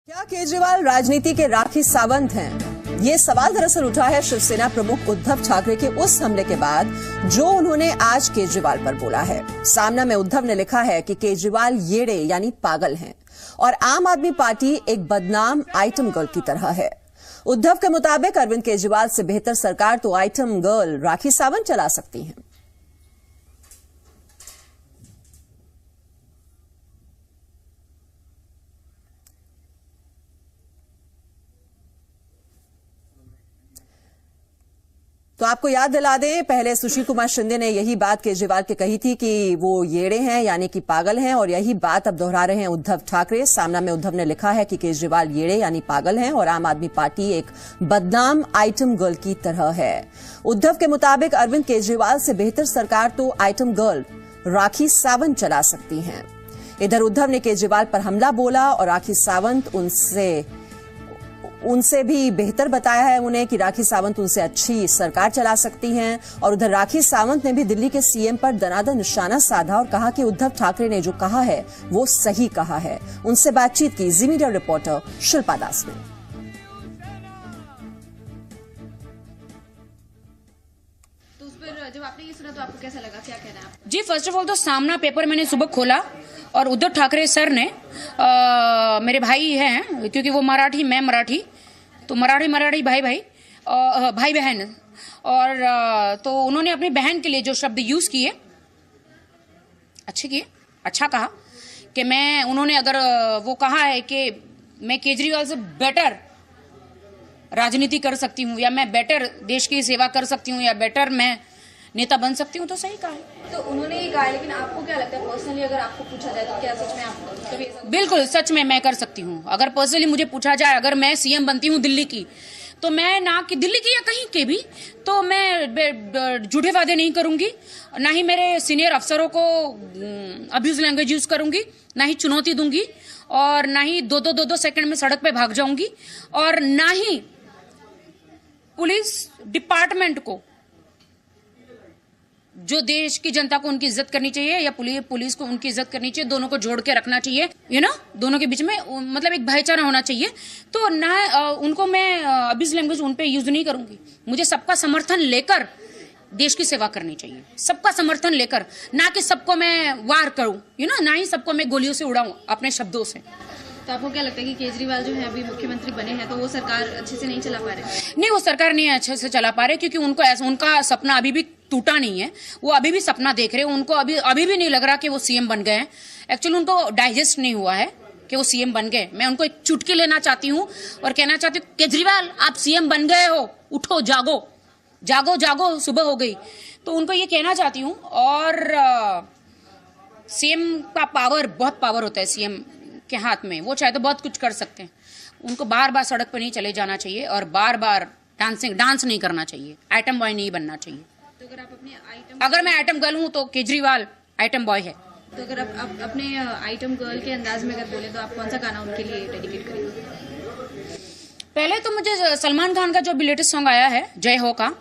क्या केजरीवाल राजनीति के राखी सावंत हैं? ये सवाल दरअसल उठा है शिवसेना प्रमुख उद्धव ठाकरे के उस हमले के बाद जो उन्होंने आज केजरीवाल पर बोला है। सामना में उद्धव ने लिखा है कि केजरीवाल येड़े यानी पागल हैं और आम आदमी पार्टी एक बदनाम आइटम गर्ल की तरह है। उद्धव के मुताबिक अरविंद केजरीवाल से बेहतर सरकार तो आइटम गर्ल राखी सावंत चला सकती हैं। तो आपको याद दिला दें, पहले सुशील कुमार शिंदे ने यही बात केजरीवाल के कही थी कि वो येड़े हैं यानी कि पागल हैं, और यही बात अब दोहरा रहे हैं उद्धव ठाकरे। सामना में उद्धव ने लिखा है कि केजरीवाल येड़े यानी पागल हैं और आम आदमी पार्टी एक बदनाम आइटम गर्ल की तरह है। उद्धव के मुताबिक अरविंद केजरीवाल से बेहतर सरकार तो आइटम गर्ल राखी सावंत चला सकती हैं। इधर उद्धव ने केजरीवाल पर हमला बोला और राखी सावंत उनसे भी बेहतर बताया है उन्हें कि राखी सावंत उनसे अच्छी सरकार चला सकती हैं। और उधर राखी सावंत ने भी दिल्ली के सीएम पर दनादन निशाना साधा और कहा कि उद्धव ठाकरे ने जो कहा है वो सही कहा है। उनसे बातचीत की जी मीडिया रिपोर्टर शिल्पा दास ने। तो उस पर जब आपने ये सुना तो आपको कैसा लगा, क्या कहना है आपका? जी, फर्स्ट ऑफ ऑल तो सामना पेपर मैंने सुबह खोला और उद्धव ठाकरे सर ने मेरे भाई हैं क्योंकि वो मराठी, मैं मराठी, तो मराठी भाई बहन, और तो उन्होंने अपनी बहन के लिए जो शब्द यूज किए अच्छे किए, अच्छा कहा कि उन्होंने अगर वो कहा है कि मैं केजरीवाल से बेटर राजनीति कर सकती हूँ या मैं बेटर देश की सेवा कर सकती हूँ या बेटर मैं नेता बन सकती हूँ, तो सही कहा है। तो उन्होंने ये कहा है, लेकिन आपको क्या लगता है पर्सनली अगर आपको पूछा जाए तो क्या सच में आप कभी ऐसा? बिल्कुल सच में मैं कर सकती हूँ। अगर पर्सनली मुझे पूछा जाए, अगर मैं सीएम बनती हूँ दिल्ली की, तो मैं ना कि दिल्ली की या कहीं के भी, तो मैं झूठे वादे नहीं करूंगी, ना ही मेरे सीनियर अफसरों को अब्यूज लैंग्वेज यूज करूंगी, ना ही चुनौती दूंगी, और ना ही दो सेकंड में सड़क पे भाग जाऊंगी, और ना ही पुलिस डिपार्टमेंट को, जो देश की जनता को उनकी इज्जत करनी चाहिए या पुलिस को उनकी इज्जत करनी चाहिए, दोनों को जोड़ के रखना चाहिए, दोनों के बीच में मतलब एक भाईचारा होना चाहिए। तो ना उनको मैं अब्यूज लैंग्वेज उन पे यूज नहीं करूंगी। मुझे सबका समर्थन लेकर देश की सेवा करनी चाहिए, सबका समर्थन लेकर, ना कि सबको मैं वार करूं, ना ही सबको मैं गोलियों से उड़ाऊं अपने शब्दों से। तो आपको क्या लगता है कि केजरीवाल जो है अभी मुख्यमंत्री बने हैं तो वो सरकार अच्छे से नहीं चला पा रहे? नहीं, वो सरकार नहीं अच्छे से चला पा रहे क्योंकि उनका सपना अभी भी टूटा नहीं है। वो अभी भी सपना देख रहे हैं। उनको अभी भी नहीं लग रहा कि वो सीएम बन गए हैं। एक्चुअली उनको डाइजेस्ट नहीं हुआ है कि वो सीएम बन गए। मैं उनको एक चुटकी लेना चाहती हूँ और कहना चाहती हूँ, केजरीवाल आप सीएम बन गए हो, उठो, जागो जागो जागो, सुबह हो गई। तो उनको ये कहना चाहती हूँ। और सीएम का पावर, बहुत पावर होता है सीएम के हाथ में, वो चाहे तो बहुत कुछ कर सकते हैं। उनको बार बार सड़क पर नहीं चले जाना चाहिए और बार बार डांस नहीं करना चाहिए, आइटम बॉय नहीं बनना चाहिए। तो अगर मैं आइटम गर्ल हूँ तो केजरीवाल आइटम बॉय है। तो अगर आप अपने आइटम गर्ल के अंदाज में अगर बोले तो आप कौन सा गाना उनके लिए डेडिकेट करेंगे? पहले तो मुझे सलमान खान का जो अभी लेटेस्ट सॉन्ग आया है, जय हो का,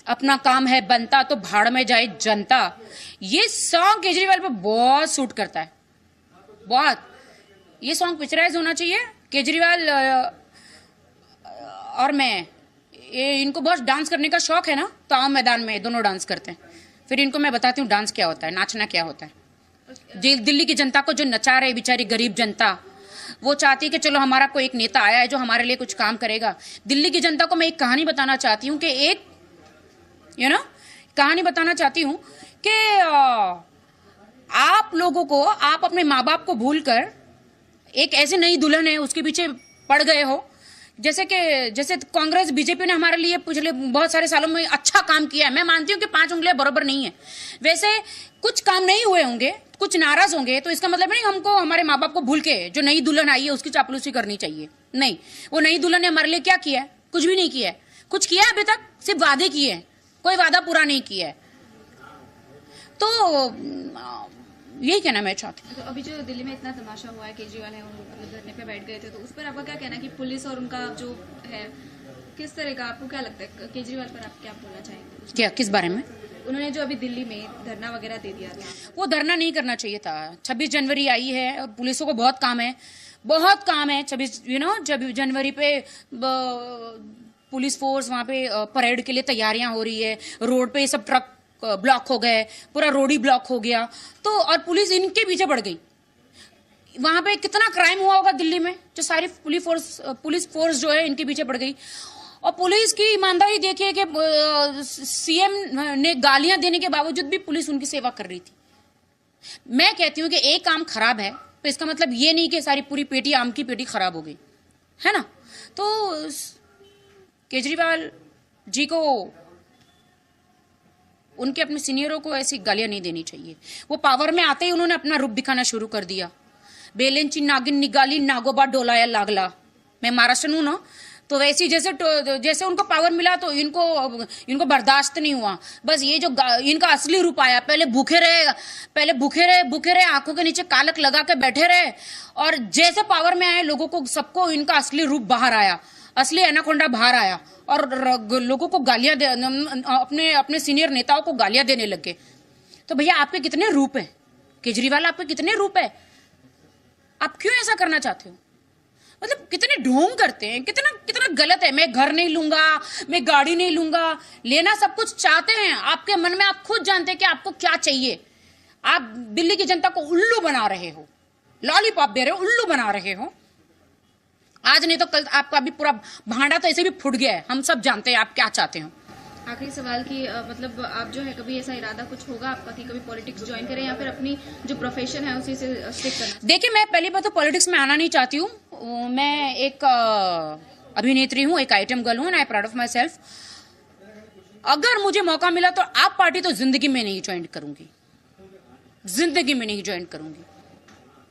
अपना काम है बनता तो भाड़ में जाए जनता, ये सॉन्ग केजरीवाल पे बहुत सूट करता है, बहुत। ये सॉन्ग पिक्चराइज होना चाहिए। केजरीवाल और मैं, इनको बहुत डांस करने का शौक है ना, तो आम मैदान में दोनों डांस करते हैं। फिर इनको मैं बताती हूँ डांस क्या होता है, नाचना क्या होता है। दिल्ली की जनता को जो नचा रहे बेचारी गरीब जनता, वो चाहती है कि चलो हमारा कोई एक नेता आया है जो हमारे लिए कुछ काम करेगा। दिल्ली की जनता को मैं एक कहानी बताना चाहती हूँ कि कहानी बताना चाहती हूँ कि आप लोगों को, आप अपने माँ बाप को भूलकर एक ऐसी नई दुल्हन है उसके पीछे पड़ गए हो। जैसे कांग्रेस बीजेपी ने हमारे लिए पिछले बहुत सारे सालों में अच्छा काम किया है। मैं मानती हूँ कि 5 उंगलियां बराबर नहीं है, वैसे कुछ काम नहीं हुए होंगे, कुछ नाराज होंगे, तो इसका मतलब नहीं हमको हमारे माँ बाप को भूल के जो नई दुल्हन आई है उसकी चापलूसी करनी चाहिए। नहीं, वो नई दुल्हन ने हमारे लिए क्या किया है? कुछ भी नहीं किया है। कुछ किया है अभी तक? सिर्फ वादे किए हैं, कोई वादा पूरा नहीं किया है। तो यही कहना मैं चाहती हूँ। तो अभी जो दिल्ली में इतना तमाशा हुआ है, केजरीवाल है धरने पे बैठ गए थे, तो उस पर आपका क्या कहना है कि पुलिस और उनका जो है किस तरह का, आपको क्या लगता है केजरीवाल पर आप क्या बोलना चाहेंगे? क्या, किस बारे में? उन्होंने जो अभी दिल्ली में धरना वगैरह दे दिया था, वो धरना नहीं करना चाहिए था। 26 जनवरी आई है और पुलिसों को बहुत काम है। बहुत काम है। 26 जब जनवरी पे पुलिस फोर्स वहां पे परेड के लिए तैयारियां हो रही है, रोड पे सब ट्रक ब्लॉक हो गए, पूरा रोड ही ब्लॉक हो गया, तो और पुलिस इनके पीछे पड़ गई। वहां पे कितना क्राइम हुआ होगा दिल्ली में, जो सारी पुलिस फोर्स जो है इनके पीछे पड़ गई। और पुलिस की ईमानदारी देखिए कि सीएम ने गालियां देने के बावजूद भी पुलिस उनकी सेवा कर रही थी। मैं कहती हूं कि एक काम खराब है तो इसका मतलब ये नहीं कि सारी पूरी पेटी, आम की पेटी खराब हो गई, है ना। तो केजरीवाल जी को उनके अपने सीनियरों को ऐसी गालियां नहीं देनी चाहिए। वो पावर में आते ही उन्होंने अपना रूप दिखाना शुरू कर दिया। बेलेंची नागिन निगाली नागोबा डोलाया लागला। मैं महाराष्ट्र हूं ना, तो वैसी जैसे उनको पावर मिला तो इनको बर्दाश्त नहीं हुआ। बस ये जो इनका असली रूप आया, पहले भूखे रहे आंखों के नीचे कालक लगा के बैठे रहे, और जैसे पावर में आए लोगों को सबको इनका असली रूप बाहर आया, असली एनाकोंडा बाहर आया, और लोगों को गालियां अपने सीनियर नेताओं को गालियां देने लगे। तो भैया आपके कितने रूप है, केजरीवाल आपके कितने रूप है, आप क्यों ऐसा करना चाहते हो? मतलब कितने ढोंग करते हैं, कितना गलत है। मैं घर नहीं लूंगा, मैं गाड़ी नहीं लूंगा, लेना सब कुछ चाहते हैं। आपके मन में आप खुद जानते हैं कि आपको क्या चाहिए। आप दिल्ली की जनता को उल्लू बना रहे हो, लॉलीपॉप दे रहे हो, उल्लू बना रहे हो। आज नहीं तो कल आपका भी पूरा भांडा तो ऐसे भी फूट गया है। हम सब जानते हैं आप क्या चाहते हो। आखिरी सवाल कि मतलब आप जो है कभी ऐसा इरादा कुछ होगा आपका कि कभी पॉलिटिक्स ज्वाइन करें या फिर अपनी जो प्रोफेशन है उसी से स्टिक करना? देखिए, मैं पहली बात तो पॉलिटिक्स में आना नहीं चाहती हूँ। मैं एक अभिनेत्री हूँ, एक आइटम गर्ल हूँ, and I proud of my self. अगर मुझे मौका मिला तो आप पार्टी तो जिंदगी में नहीं ज्वाइन करूंगी, जिंदगी में नहीं ज्वाइन करूंगी।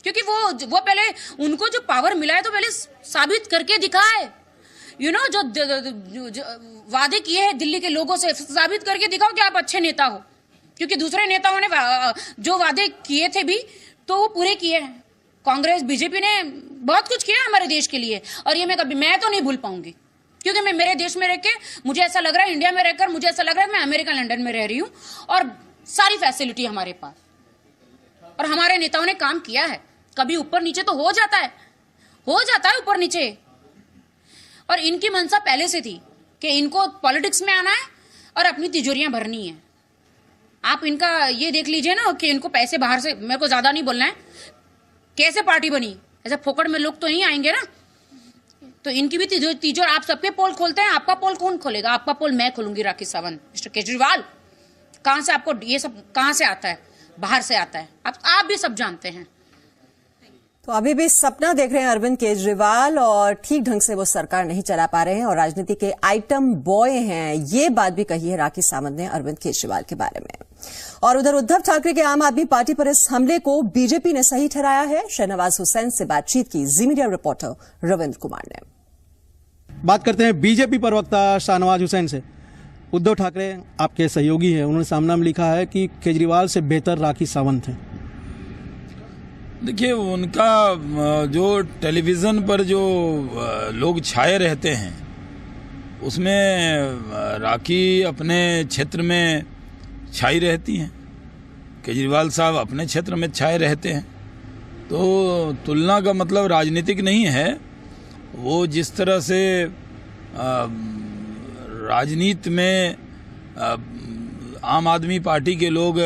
क्योंकि वो पहले उनको जो पावर मिला है तो पहले साबित करके दिखाए। जो वादे किए हैं दिल्ली के लोगों से, साबित करके दिखाओ कि आप अच्छे नेता हो। क्योंकि दूसरे नेताओं ने जो वादे किए थे भी तो वो पूरे किए हैं। कांग्रेस बीजेपी ने बहुत कुछ किया हमारे देश के लिए, और ये मैं तो नहीं भूल पाऊंगी। क्योंकि मैं मेरे देश में रह के मुझे ऐसा लग रहा है, इंडिया में रहकर मुझे ऐसा लग रहा है मैं अमेरिका लंदन में रह रही हूँ, और सारी फैसिलिटी हमारे पास, और हमारे नेताओं ने काम किया है। कभी ऊपर नीचे तो हो जाता है ऊपर नीचे। और इनकी मंशा पहले से थी कि इनको पॉलिटिक्स में आना है और अपनी तिजोरियां भरनी है। आप इनका ये देख लीजिए ना कि इनको पैसे बाहर से, मेरे को ज्यादा नहीं बोलना है, कैसे पार्टी बनी, ऐसे फोकट में लोग तो नहीं आएंगे ना। तो इनकी भी तिजोर आप सबके पोल खोलते हैं, आपका पोल कौन खोलेगा? आपका पोल मैं खोलूंगी, राखी सावंत। मिस्टर केजरीवाल, कहां से आपको ये सब कहां से आता है? बाहर से आता है, आप भी सब जानते हैं। तो अभी भी सपना देख रहे हैं अरविंद केजरीवाल, और ठीक ढंग से वो सरकार नहीं चला पा रहे हैं और राजनीति के आइटम बॉय हैं। ये बात भी कही है राखी सावंत ने अरविंद केजरीवाल के बारे में। और उधर उद्धव ठाकरे के आम आदमी पार्टी पर इस हमले को बीजेपी ने सही ठहराया है। शहनवाज हुसैन से बातचीत की जी मीडिया रिपोर्टर रविंद्र कुमार ने। बात करते हैं बीजेपी प्रवक्ता शहनवाज हुसैन से। उद्धव ठाकरे आपके सहयोगी हैं, उन्होंने सामना में लिखा है कि केजरीवाल से बेहतर राखी सावंत हैं। देखिए, उनका जो टेलीविज़न पर जो लोग छाए रहते हैं उसमें राखी अपने क्षेत्र में छाई रहती हैं, केजरीवाल साहब अपने क्षेत्र में छाए रहते हैं। तो तुलना का मतलब राजनीतिक नहीं है। वो जिस तरह से राजनीति में आम आदमी पार्टी के लोग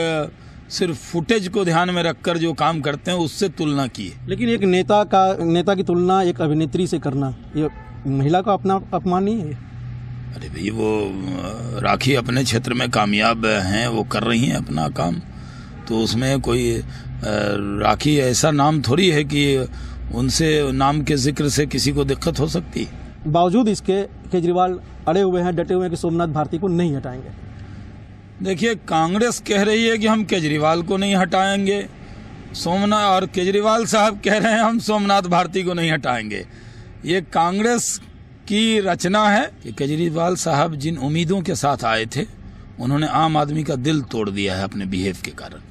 सिर्फ फुटेज को ध्यान में रखकर जो काम करते हैं उससे तुलना की है। लेकिन एक नेता की तुलना एक अभिनेत्री से करना, ये महिला का अपना अपमान नहीं है? अरे भाई, वो राखी अपने क्षेत्र में कामयाब हैं, वो कर रही हैं अपना काम, तो उसमें कोई राखी ऐसा नाम थोड़ी है कि उनसे नाम के जिक्र से किसी को दिक्कत हो सकती है। बावजूद इसके केजरीवाल अड़े हुए हैं, डटे हुए हैं कि सोमनाथ भारती को नहीं हटाएंगे। देखिए, कांग्रेस कह रही है कि हम केजरीवाल को नहीं हटाएंगे, सोमनाथ और केजरीवाल साहब कह रहे हैं हम सोमनाथ भारती को नहीं हटाएंगे। ये कांग्रेस की रचना है कि केजरीवाल साहब जिन उम्मीदों के साथ आए थे उन्होंने आम आदमी का दिल तोड़ दिया है अपने बिहेव के कारण।